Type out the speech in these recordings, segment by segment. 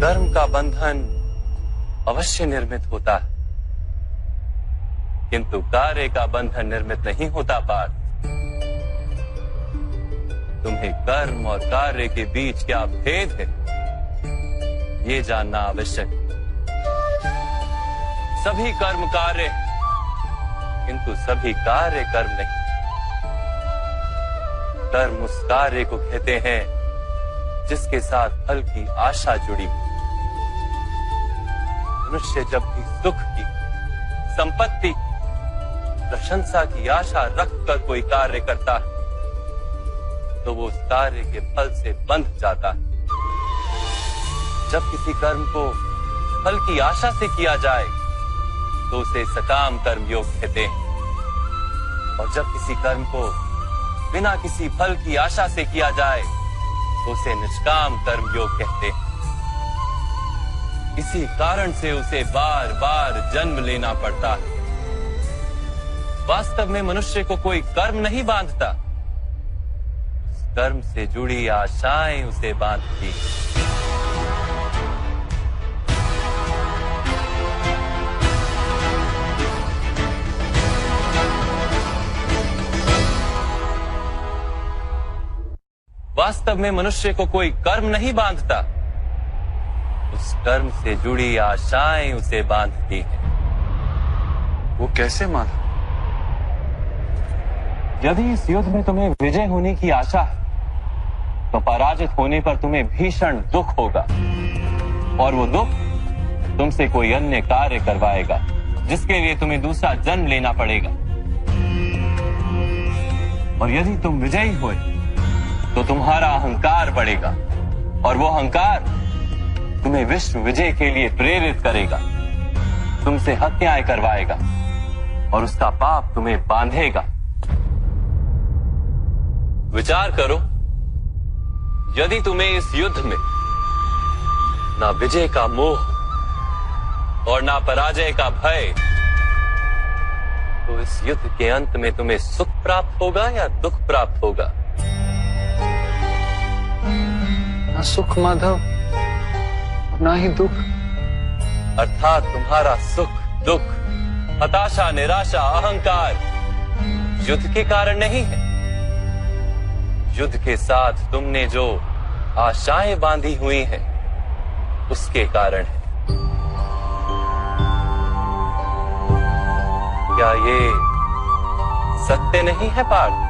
कर्म का बंधन अवश्य निर्मित होता है, किंतु कार्य का बंधन निर्मित नहीं होता पार्थ। तुम्हें कर्म और कार्य के बीच क्या भेद है, ये जानना आवश्यक है। सभी कर्म कार्य हैं, किंतु सभी कार्य कर्म नहीं। कर्म उस कार्य को कहते हैं जिसके साथ फल की आशा जुड़ी। मनुष्य जब भी सुख की, संपत्ति की, प्रशंसा की आशा रखकर कोई कार्य करता है तो वो उस कार्य के फल से बंध जाता है। जब किसी कर्म को फल की आशा से किया जाए तो उसे सकाम कर्म योग कहते हैं, और जब किसी कर्म को बिना किसी फल की आशा से किया जाए तो उसे निष्काम कर्म योग कहते हैं। इसी कारण से उसे बार बार जन्म लेना पड़ता है। वास्तव में मनुष्य को कोई कर्म नहीं बांधता, कर्म से जुड़ी आशाएं उसे बांधती। वास्तव में मनुष्य को कोई कर्म नहीं बांधता, उस कर्म से जुड़ी आशाएं उसे बांधती हैं। वो कैसे माधव? यदि इस युद्ध में तुम्हें विजय होने की आशा है तो पराजित होने पर तुम्हें भीषण दुख होगा, और वो दुख तुमसे कोई अन्य कार्य करवाएगा जिसके लिए तुम्हें दूसरा जन्म लेना पड़ेगा। और यदि तुम विजयी हुए तो तुम्हारा अहंकार बढ़ेगा, और वो अहंकार तुम्हें विश्व विजय के लिए प्रेरित करेगा, तुमसे हत्याएं करवाएगा और उसका पाप तुम्हें बांधेगा। विचार करो, यदि तुम्हें इस युद्ध में ना विजय का मोह और ना पराजय का भय, तो इस युद्ध के अंत में तुम्हें सुख प्राप्त होगा या दुख प्राप्त होगा? ना सुख माधव, ना ही दुख। अर्थात तुम्हारा सुख, दुख, हताशा, निराशा, अहंकार युद्ध के कारण नहीं है। युद्ध के साथ तुमने जो आशाएं बांधी हुई हैं, उसके कारण है। क्या ये सत्य नहीं है पार्थ?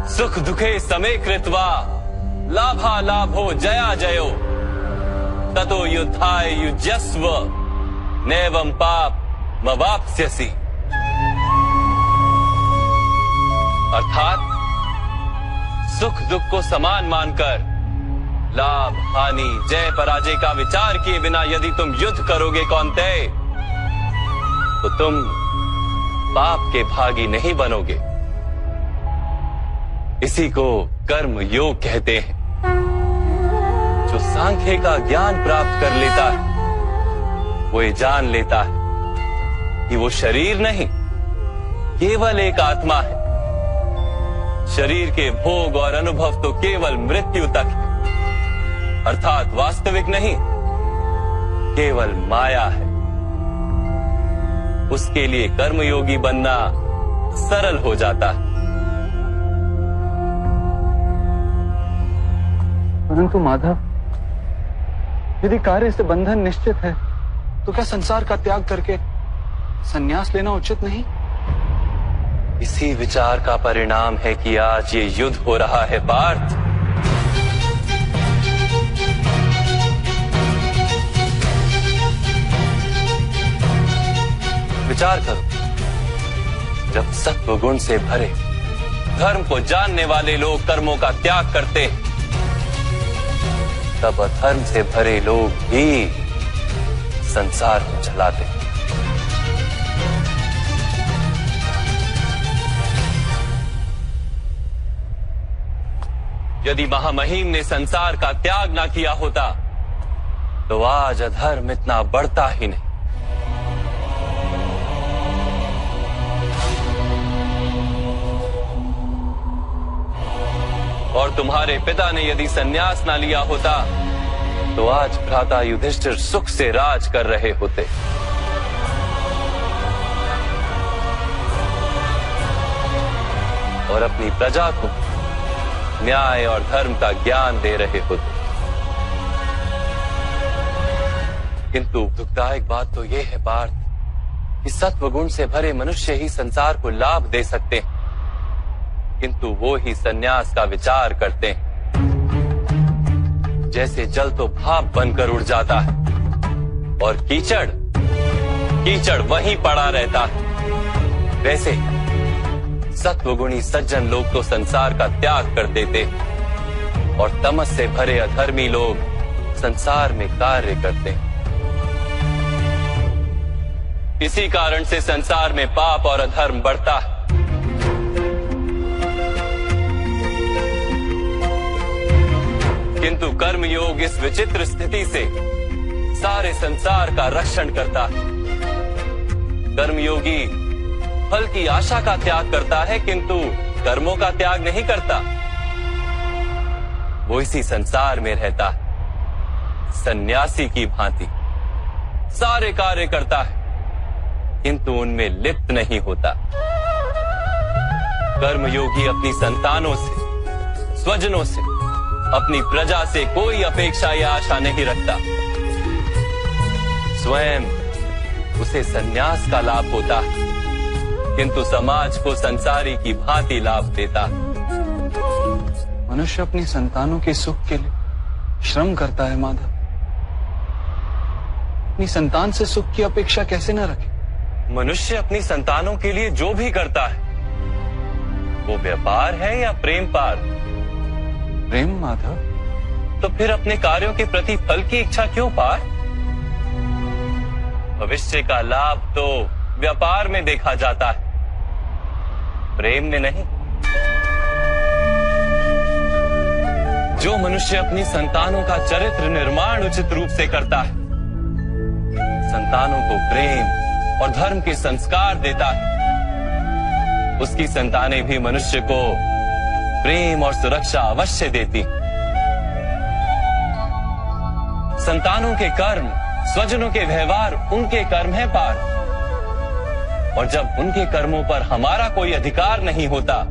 सुख दुखे समे कृत्वा लाभा लाभो जया जयो ततो युद्धाय युज्यस्व नैवं पाप मवाप्स्यसि। अर्थात सुख दुख को समान मानकर लाभ हानि जय पराजय का विचार किए बिना यदि तुम युद्ध करोगे कौन्तेय, तो तुम पाप के भागी नहीं बनोगे। इसी को कर्म योग कहते हैं। जो सांख्य का ज्ञान प्राप्त कर लेता है वो ये जान लेता है कि वो शरीर नहीं, केवल एक आत्मा है। शरीर के भोग और अनुभव तो केवल मृत्यु तक है, अर्थात वास्तविक नहीं, केवल माया है। उसके लिए कर्मयोगी बनना सरल हो जाता है। परंतु माधव, यदि कार्य से बंधन निश्चित है तो क्या संसार का त्याग करके संन्यास लेना उचित नहीं? इसी विचार का परिणाम है कि आज ये युद्ध हो रहा है पार्थ। विचार करो, जब सत्व गुण से भरे धर्म को जानने वाले लोग कर्मों का त्याग करते हैं, तब अधर्म से भरे लोग भी संसार को चलाते हैं। यदि महामहिम ने संसार का त्याग ना किया होता तो आज अधर्म इतना बढ़ता ही नहीं। और तुम्हारे पिता ने यदि संन्यास ना लिया होता तो आज भ्राता युधिष्ठिर सुख से राज कर रहे होते। और अपनी प्रजा को न्याय और धर्म का ज्ञान दे रहे होते। किंतु दुखदायक बात तो यह है पार्थ कि सत्वगुण से भरे मनुष्य ही संसार को लाभ दे सकते हैं, किंतु वो ही संन्यास का विचार करते हैं। जैसे जल तो भाप बनकर उड़ जाता है और कीचड़ कीचड़ वहीं पड़ा रहता है, वैसे सत्वगुणी सज्जन लोग तो संसार का त्याग कर देते और तमस से भरे अधर्मी लोग संसार में कार्य करते हैं। इसी कारण से संसार में पाप और अधर्म बढ़ता है। किंतु कर्मयोग इस विचित्र स्थिति से सारे संसार का रक्षण करता है। कर्मयोगी फल की आशा का त्याग करता है, किंतु कर्मों का त्याग नहीं करता। वो इसी संसार में रहता है, सन्यासी की भांति सारे कार्य करता है, किंतु उनमें लिप्त नहीं होता। कर्मयोगी अपनी संतानों से, स्वजनों से, अपनी प्रजा से कोई अपेक्षा या आशा नहीं रखता। स्वयं उसे संन्यास का लाभ होता है, किंतु समाज को संसारी की भांति लाभ देता। मनुष्य अपनी संतानों के सुख के लिए श्रम करता है माधव। अपनी संतान से सुख की अपेक्षा कैसे न रखे? मनुष्य अपनी संतानों के लिए जो भी करता है वो व्यापार है या प्रेम पार? प्रेम माधव। तो फिर अपने कार्यों के प्रति फल की इच्छा क्यों पार? भविष्य का लाभ तो व्यापार में देखा जाता है, प्रेम में नहीं। जो मनुष्य अपनी संतानों का चरित्र निर्माण उचित रूप से करता है, संतानों को प्रेम और धर्म के संस्कार देता है, उसकी संतानें भी मनुष्य को प्रेम और सुरक्षा अवश्य देती। संतानों के कर्म, स्वजनों के व्यवहार उनके कर्म है पार। और जब उनके कर्मों पर हमारा कोई अधिकार नहीं होता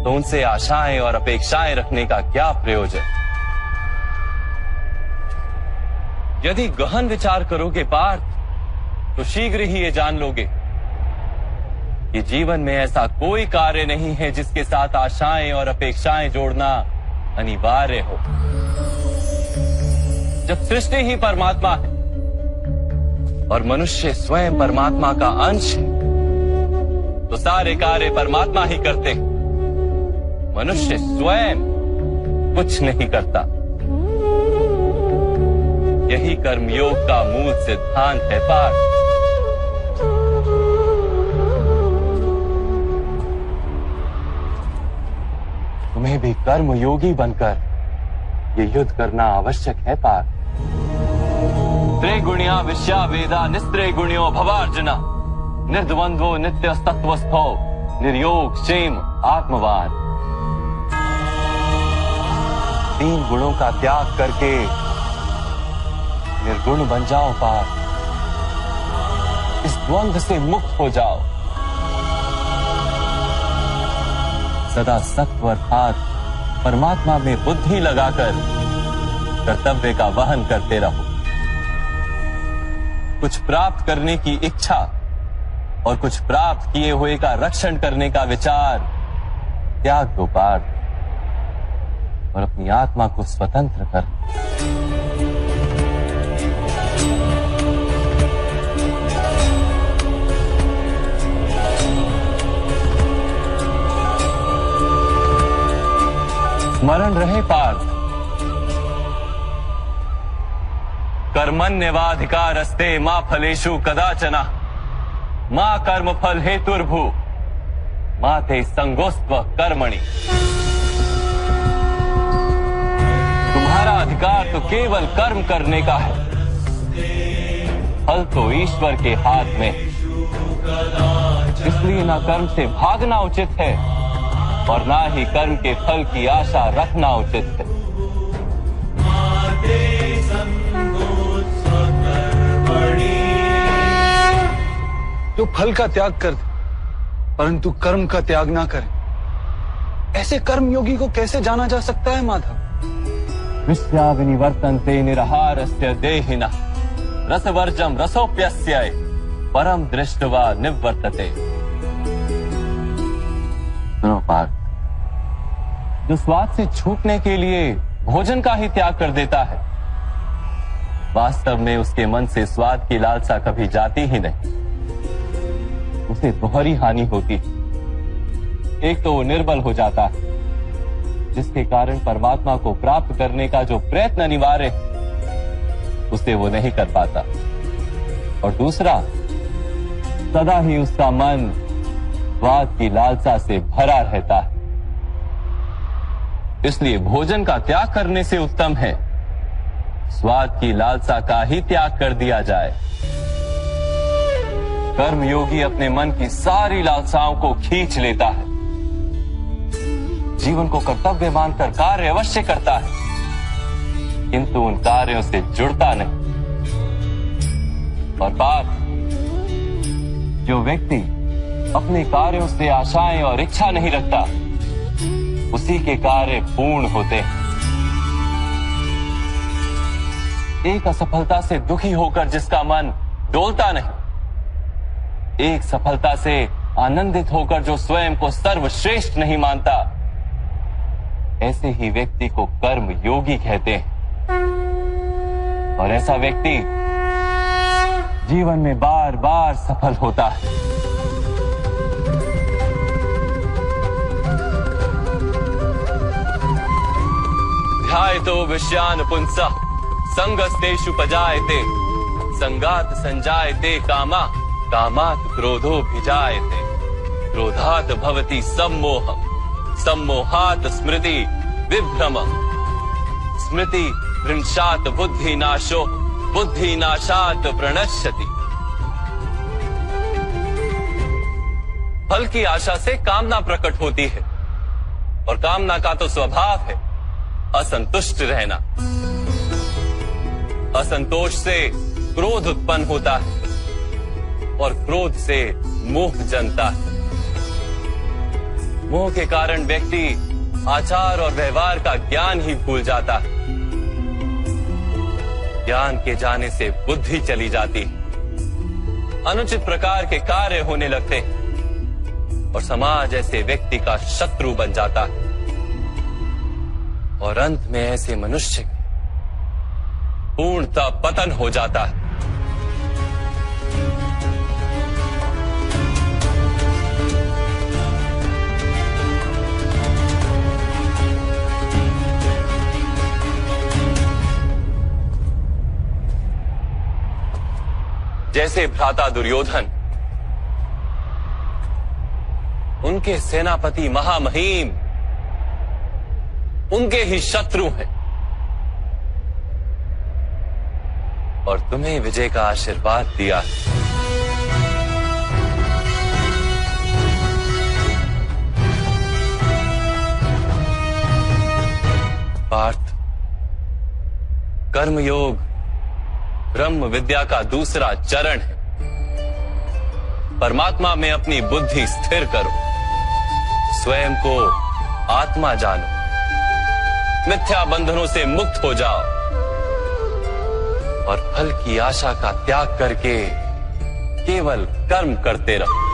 तो उनसे आशाएं और अपेक्षाएं रखने का क्या प्रयोजन? यदि गहन विचार करोगे पार्थ तो शीघ्र ही ये जान लोगे कि जीवन में ऐसा कोई कार्य नहीं है जिसके साथ आशाएं और अपेक्षाएं जोड़ना अनिवार्य हो। जब सृष्टि ही परमात्मा है और मनुष्य स्वयं परमात्मा का अंश है तो सारे कार्य परमात्मा ही करते हैं, मनुष्य स्वयं कुछ नहीं करता। यही कर्मयोग का मूल सिद्धांत है पार्थ। तुम्हें भी कर्मयोगी बनकर ये युद्ध करना आवश्यक है पार्थ। त्रिगुणिया विश्या वेदा निस्त्रिगुण्यो भवार्जुना निर्द्वंद्वो नित्य तत्वस्थो निर्योग क्षेम आत्मवान। 3 गुणों का त्याग करके निर्गुण बन जाओ पार्थ। इस द्वंद्व से मुक्त हो जाओ। सदा सत्व अर्थात परमात्मा में बुद्धि लगाकर कर्तव्य का वहन करते रहो। कुछ प्राप्त करने की इच्छा और कुछ प्राप्त किए हुए का रक्षण करने का विचार त्याग दो पार्थ और अपनी आत्मा को स्वतंत्र कर। स्मरण रहे पार्थ, कर्मण्यवाधिकारस्ते मां फलेषु कदाचन मां कर्म फल हेतुर्भू मां ते संगोस्त्व कर्मणि। तुम्हारा अधिकार तो केवल कर्म करने का है, फल तो ईश्वर के हाथ में। इसलिए ना कर्म से भागना उचित है और ना ही कर्म के फल की आशा रखना उचित है। जो फल का त्याग कर दे परंतु कर्म का त्याग ना करे, ऐसे कर्म योगी को कैसे जाना जा सकता है माधव? विश्या विनिवर्तन्ते निरहारस्य देहिनः रसवर्जम रसोप्यस्य परम दृष्ट्वा निवर्तते। सुनो पार्थ, जो स्वाद से छूटने के लिए भोजन का ही त्याग कर देता है, वास्तव में उसके मन से स्वाद की लालसा कभी जाती ही नहीं। उसे दोहरी हानि होती है। एक तो वो निर्बल हो जाता है, जिसके कारण परमात्मा को प्राप्त करने का जो प्रयत्न अनिवार्य है उसे वो नहीं कर पाता, और दूसरा सदा ही उसका मन स्वाद की लालसा से भरा रहता है। इसलिए भोजन का त्याग करने से उत्तम है स्वाद की लालसा का ही त्याग कर दिया जाए। कर्मयोगी अपने मन की सारी लालसाओं को खींच लेता है, जीवन को कर्तव्य मानकर कार्य अवश्य करता है, किंतु उन कार्यों से जुड़ता नहीं। और बात, जो व्यक्ति अपने कार्यों से आशाएं और इच्छा नहीं रखता, उसी के कार्य पूर्ण होते हैं। एक असफलता से दुखी होकर जिसका मन डोलता नहीं, एक सफलता से आनंदित होकर जो स्वयं को सर्वश्रेष्ठ नहीं मानता, ऐसे ही व्यक्ति को कर्म योगी कहते हैं। और ऐसा व्यक्ति जीवन में बार बार सफल होता है। ध्यायतो विषयान पुंसः संगस्तेषु पजायते संगात संजायते कामा कामात् क्रोधो भिजायते क्रोधात् भवति सम्मोहम् सम्मोहात् स्मृति विभ्रमम् स्मृति भ्रंशात् बुद्धिनाशो बुद्धिनाशात् प्रणश्यति। फल की आशा से कामना प्रकट होती है, और कामना का तो स्वभाव है असंतुष्ट रहना। असंतोष से क्रोध उत्पन्न होता है, और क्रोध से मोह जन्मता है। मोह के कारण व्यक्ति आचार और व्यवहार का ज्ञान ही भूल जाता है। ज्ञान के जाने से बुद्धि चली जाती है, अनुचित प्रकार के कार्य होने लगते हैं, और समाज ऐसे व्यक्ति का शत्रु बन जाता है। और अंत में ऐसे मनुष्य पूर्णतः पतन हो जाता है। जैसे भ्राता दुर्योधन, उनके सेनापति महामहिम उनके ही शत्रु हैं, और तुम्हें विजय का आशीर्वाद दिया। पार्थ, कर्मयोग ब्रह्म विद्या का दूसरा चरण है। परमात्मा में अपनी बुद्धि स्थिर करो, स्वयं को आत्मा जानो, मिथ्या बंधनों से मुक्त हो जाओ, और फल की आशा का त्याग करके केवल कर्म करते रहो।